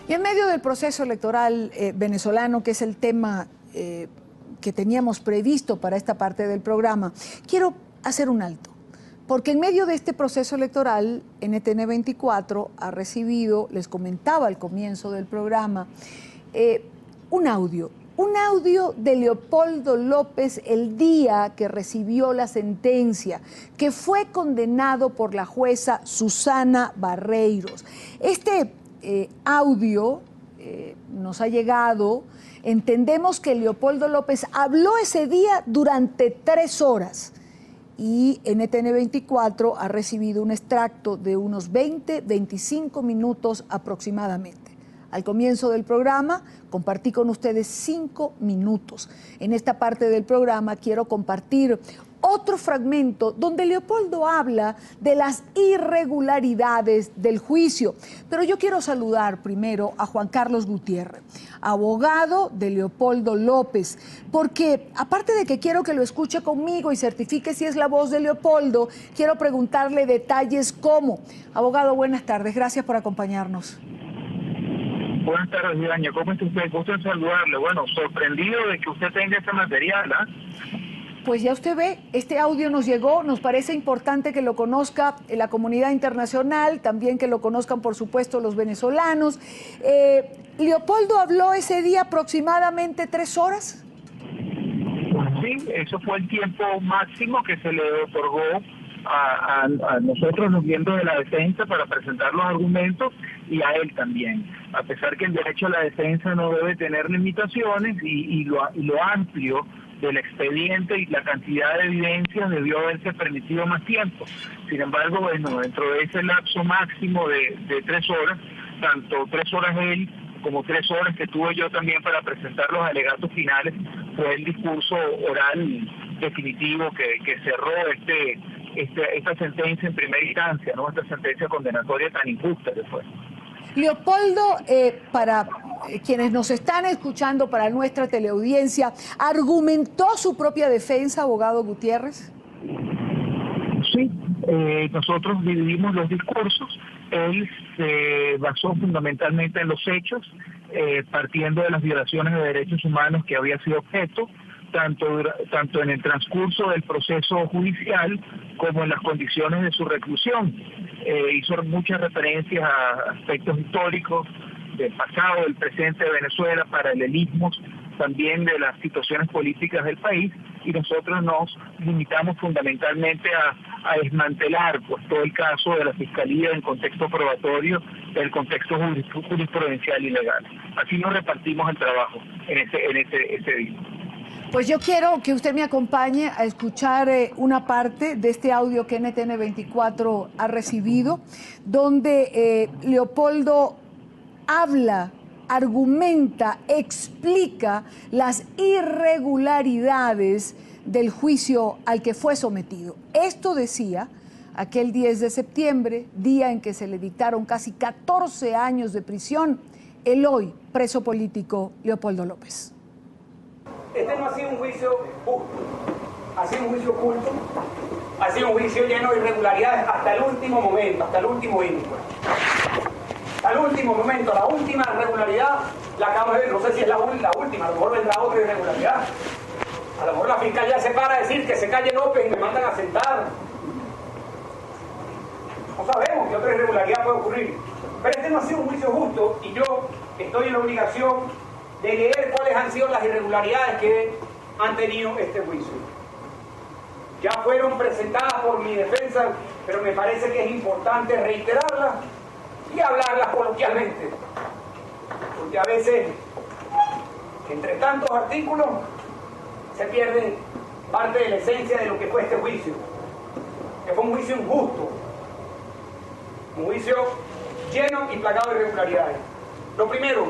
Y en medio del proceso electoral venezolano, que es el tema que teníamos previsto para esta parte del programa, quiero hacer un alto. Porque en medio de este proceso electoral, NTN 24 ha recibido, les comentaba al comienzo del programa, un audio de Leopoldo López el día que recibió la sentencia, que fue condenado por la jueza Susana Barreiros. Este audio nos ha llegado, entendemos que Leopoldo López habló ese día durante 3 horas. Y NTN 24 ha recibido un extracto de unos 20-25 minutos aproximadamente. Al comienzo del programa compartí con ustedes 5 minutos. En esta parte del programa quiero compartir otro fragmento donde Leopoldo habla de las irregularidades del juicio. Pero yo quiero saludar primero a Juan Carlos Gutiérrez, abogado de Leopoldo López, porque aparte de que quiero que lo escuche conmigo y certifique si es la voz de Leopoldo, quiero preguntarle detalles como. Abogado, buenas tardes, gracias por acompañarnos. Buenas tardes, Ivania. ¿Cómo está usted? Gusto en saludarle. Bueno, sorprendido de que usted tenga ese material, ¿ah? Pues ya usted ve, este audio nos llegó, nos parece importante que lo conozca la comunidad internacional, también que lo conozcan, por supuesto, los venezolanos. ¿Leopoldo habló ese día aproximadamente 3 horas? Sí, eso fue el tiempo máximo que se le otorgó a nosotros, los miembros de la defensa, para presentar los argumentos, y a él también. A pesar que el derecho a la defensa no debe tener limitaciones, y lo amplio del expediente y la cantidad de evidencias debió haberse permitido más tiempo. Sin embargo, bueno, dentro de ese lapso máximo de 3 horas, tanto 3 horas él como 3 horas que tuve yo también para presentar los alegatos finales, fue el discurso oral definitivo que cerró esta sentencia en primera instancia, ¿no? Esta sentencia condenatoria tan injusta que fue. Leopoldo, para quienes nos están escuchando, para nuestra teleaudiencia, ¿argumentó su propia defensa, abogado Gutiérrez? Sí, nosotros dividimos los discursos. Él se basó fundamentalmente en los hechos, partiendo de las violaciones de derechos humanos que había sido objeto, tanto en el transcurso del proceso judicial como en las condiciones de su reclusión. Hizo muchas referencias a aspectos históricos del pasado, del presente de Venezuela, paralelismos también de las situaciones políticas del país, y nosotros nos limitamos fundamentalmente a desmantelar pues todo el caso de la Fiscalía en contexto probatorio, del contexto jurisprudencial y legal. Así nos repartimos el trabajo en ese día. Pues yo quiero que usted me acompañe a escuchar una parte de este audio que NTN 24 ha recibido, donde Leopoldo habla, argumenta, explica las irregularidades del juicio al que fue sometido. Esto decía aquel 10 de septiembre, día en que se le dictaron casi 14 años de prisión, el hoy preso político Leopoldo López. Este no ha sido un juicio justo, ha sido un juicio oculto, ha sido un juicio lleno de irregularidades hasta el último momento, hasta el último índice. Hasta el último momento, la última irregularidad la acabamos de ver, no sé si es la última, a lo mejor vendrá otra irregularidad. A lo mejor la fiscalía se para a decir que se calle López y me mandan a sentar. No sabemos qué otra irregularidad puede ocurrir. Pero este no ha sido un juicio justo y yo estoy en la obligación de leer cuáles han sido las irregularidades que han tenido este juicio. Ya fueron presentadas por mi defensa, pero me parece que es importante reiterarlas y hablarlas coloquialmente, porque a veces, entre tantos artículos, se pierde parte de la esencia de lo que fue este juicio, que fue un juicio injusto, un juicio lleno y plagado de irregularidades. Lo primero,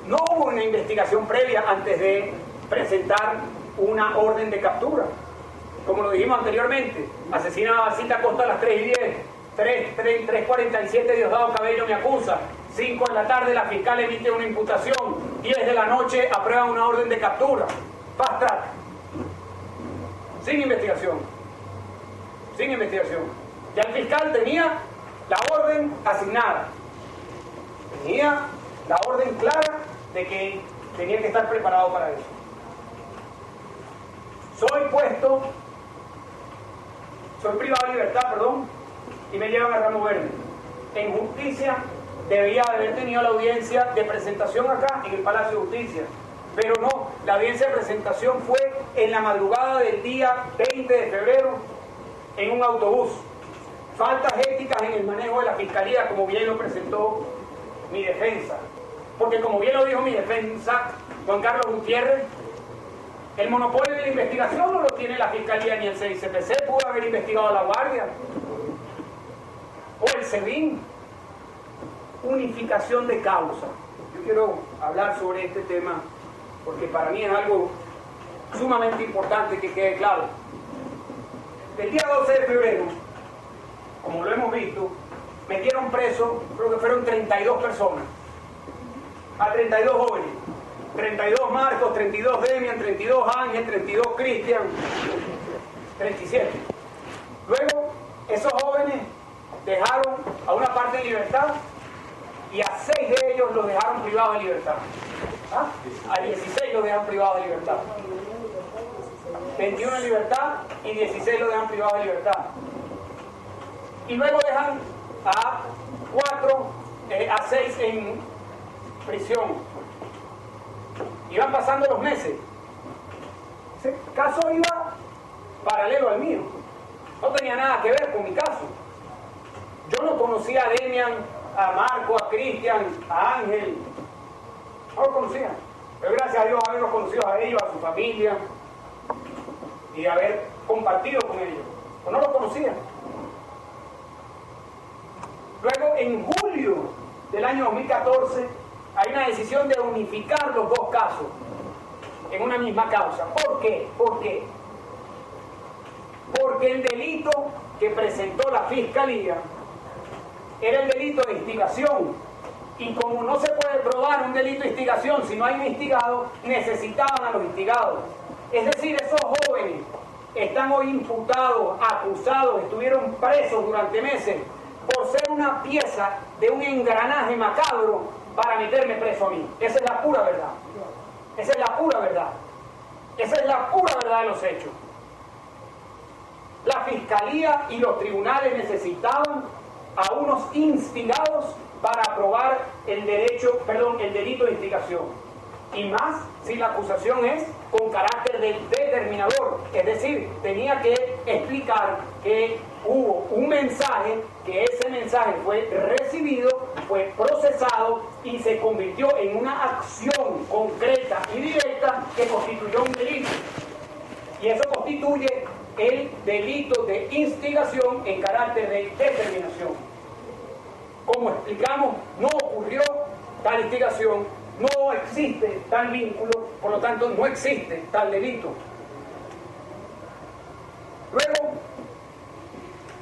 no hubo una investigación previa antes de presentar una orden de captura. Como lo dijimos anteriormente, asesina a Bacita Costa a las 3:10, 3:47 Diosdado Cabello me acusa, 5 de la tarde la fiscal emite una imputación, 10 de la noche aprueba una orden de captura. Fast track. Sin investigación. Sin investigación. Ya el fiscal tenía la orden asignada. Tenía la orden clara de que tenía que estar preparado para eso. Soy privado de libertad, y me llevan a Ramo Verde. En justicia debía haber tenido la audiencia de presentación acá en el Palacio de Justicia, pero no, la audiencia de presentación fue en la madrugada del día 20 de febrero en un autobús. Faltas éticas en el manejo de la fiscalía, como bien lo presentó mi defensa. Porque como bien lo dijo mi defensa, Juan Carlos Gutiérrez, el monopolio de la investigación no lo tiene la fiscalía ni el CICPC, pudo haber investigado a la Guardia o el SEBIN. Unificación de causa. Yo quiero hablar sobre este tema porque para mí es algo sumamente importante que quede claro. El día 12 de febrero, como lo hemos visto, metieron preso, creo que fueron 32 personas, a 32 jóvenes, 32 Marcos, 32 Demian, 32 Ángel, 32 Cristian, 37. Luego, esos jóvenes dejaron a una parte en libertad y a 6 de ellos los dejaron privados de libertad. A 16 los dejan privados de libertad. 21 en libertad y 16 los dejan privados de libertad. Y luego dejan a 6 en prisión. Y van pasando los meses. Ese caso iba paralelo al mío. No tenía nada que ver con mi caso. Yo no conocía a Demian, a Marco, a Cristian, a Ángel. No lo conocía. Pero gracias a Dios haberlos conocido a ellos, a su familia, y haber compartido con ellos. Pero no los conocía. Luego, en julio del año 2014, hay una decisión de unificar los dos casos en una misma causa. ¿Por qué? ¿Por qué? Porque el delito que presentó la Fiscalía era el delito de instigación. Y como no se puede probar un delito de instigación si no hay un instigado, necesitaban a los instigados. Es decir, esos jóvenes están hoy imputados, acusados, estuvieron presos durante meses por ser una pieza de un engranaje macabro para meterme preso a mí. Esa es la pura verdad. Esa es la pura verdad. Esa es la pura verdad de los hechos. La Fiscalía y los tribunales necesitaban a unos instigados para probar el delito de instigación. Y más si la acusación es con carácter determinador. Es decir, tenía que explicar que hubo un mensaje, que ese mensaje fue recibido, fue procesado y se convirtió en una acción concreta y directa que constituyó un delito. Y eso constituye el delito de instigación en carácter de determinación. Como explicamos, no ocurrió tal instigación, no existe tal vínculo, por lo tanto no existe tal delito. Luego,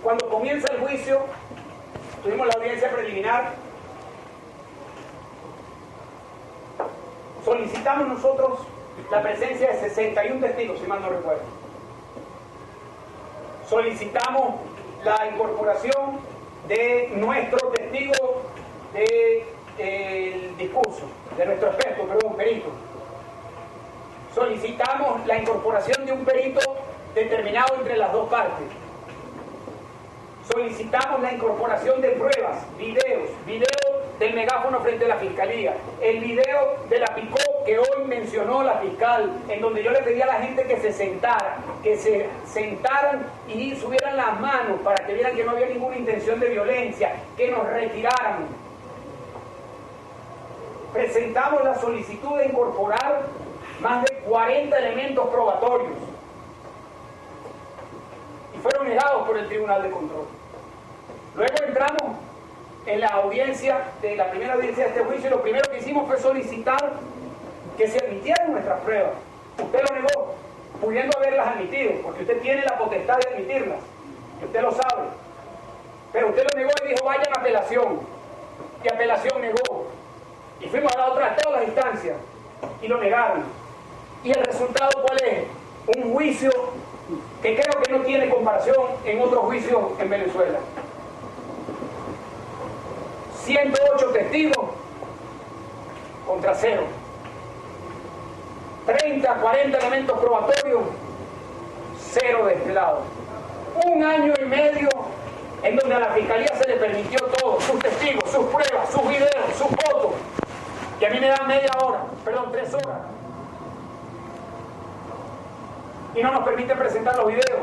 cuando comienza el juicio, tuvimos la audiencia preliminar, solicitamos nosotros la presencia de 61 testigos, si mal no recuerdo. Solicitamos la incorporación de nuestro testigo del discurso, de nuestro experto, perito. Solicitamos la incorporación de un perito determinado entre las dos partes. Solicitamos la incorporación de pruebas, videos del megáfono frente a la Fiscalía, el video de la pick-up que hoy mencionó la fiscal, en donde yo le pedí a la gente que se sentaran y subieran las manos para que vieran que no había ninguna intención de violencia, que nos retiraran. Presentamos la solicitud de incorporar más de 40 elementos probatorios y fueron negados por el Tribunal de Control. Luego entramos en la audiencia, la primera audiencia de este juicio, y lo primero que hicimos fue solicitar que se admitieran nuestras pruebas. Usted lo negó, pudiendo haberlas admitido, porque usted tiene la potestad de admitirlas, y usted lo sabe. Pero usted lo negó y dijo, vayan a apelación. Y apelación negó. Y fuimos a todas las instancias, y lo negaron. ¿Y el resultado cuál es? Un juicio que creo que no tiene comparación en otros juicios en Venezuela. 108 testigos, contra 0. 30, 40 elementos probatorios, 0 de este lado. 1 año y medio en donde a la Fiscalía se le permitió todo, sus testigos, sus pruebas, sus videos, sus fotos, que a mí me dan 3 horas. Y no nos permite presentar los videos,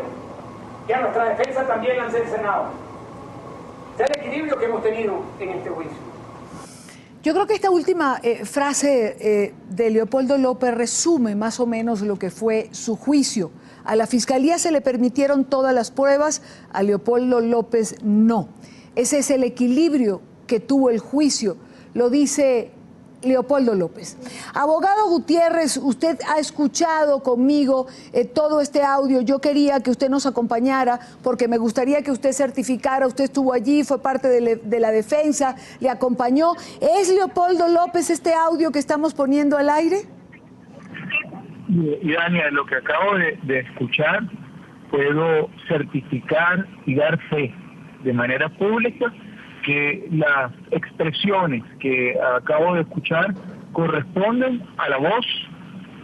que a nuestra defensa también la han cercenado. Es el equilibrio que hemos tenido en este juicio. Yo creo que esta última frase de Leopoldo López resume más o menos lo que fue su juicio. A la Fiscalía se le permitieron todas las pruebas, a Leopoldo López no. Ese es el equilibrio que tuvo el juicio, lo dice Leopoldo López. Abogado Gutiérrez, usted ha escuchado conmigo todo este audio. Yo quería que usted nos acompañara porque me gustaría que usted certificara. Usted estuvo allí, fue parte de la defensa, le acompañó. ¿Es Leopoldo López este audio que estamos poniendo al aire? Y Dania, lo que acabo de escuchar, puedo certificar y dar fe de manera pública que las expresiones que acabo de escuchar corresponden a la voz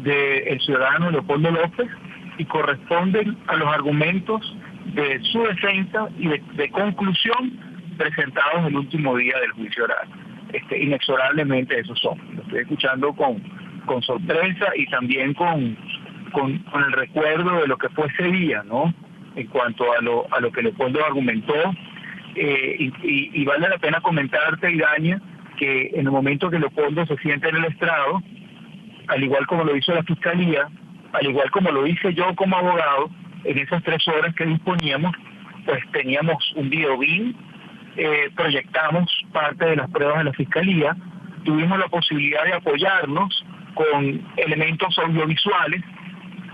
del ciudadano Leopoldo López y corresponden a los argumentos de su defensa y de conclusión presentados el último día del juicio oral. Inexorablemente esos son. Lo estoy escuchando con sorpresa y también con el recuerdo de lo que fue ese día, ¿no? En cuanto a lo que Leopoldo argumentó. Y vale la pena comentarte, Idaña, que en el momento que Leopoldo se siente en el estrado, al igual como lo hizo la Fiscalía, al igual como lo hice yo como abogado, en esas 3 horas que disponíamos, pues teníamos un video BIM, proyectamos parte de las pruebas de la Fiscalía, tuvimos la posibilidad de apoyarnos con elementos audiovisuales,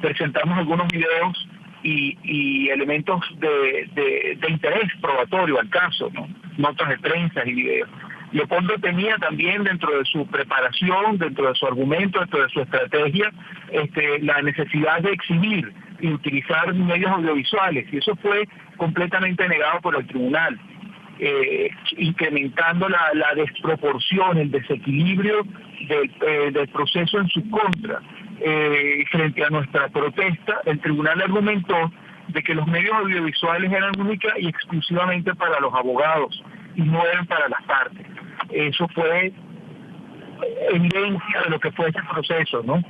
presentamos algunos videos y elementos de interés probatorio al caso, ¿no? Notas de prensa y videos. Leopoldo tenía también dentro de su preparación, dentro de su argumento, dentro de su estrategia, la necesidad de exhibir y utilizar medios audiovisuales, y eso fue completamente negado por el tribunal, incrementando la desproporción, el desequilibrio del proceso en su contra. Frente a nuestra protesta, el tribunal argumentó de que los medios audiovisuales eran única y exclusivamente para los abogados y no eran para las partes. Eso fue evidencia de lo que fue ese proceso, ¿no?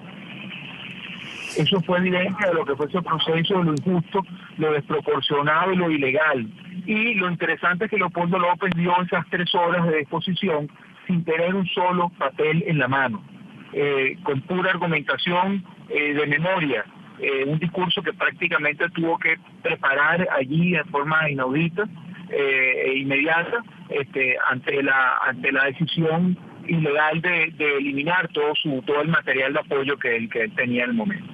Eso fue evidencia de lo que fue ese proceso, de lo injusto, lo desproporcionado y lo ilegal. Y lo interesante es que Leopoldo López dio esas 3 horas de exposición sin tener un solo papel en la mano. Con pura argumentación de memoria, un discurso que prácticamente tuvo que preparar allí de forma inaudita e inmediata ante la decisión ilegal de eliminar todo el material de apoyo que él tenía en el momento.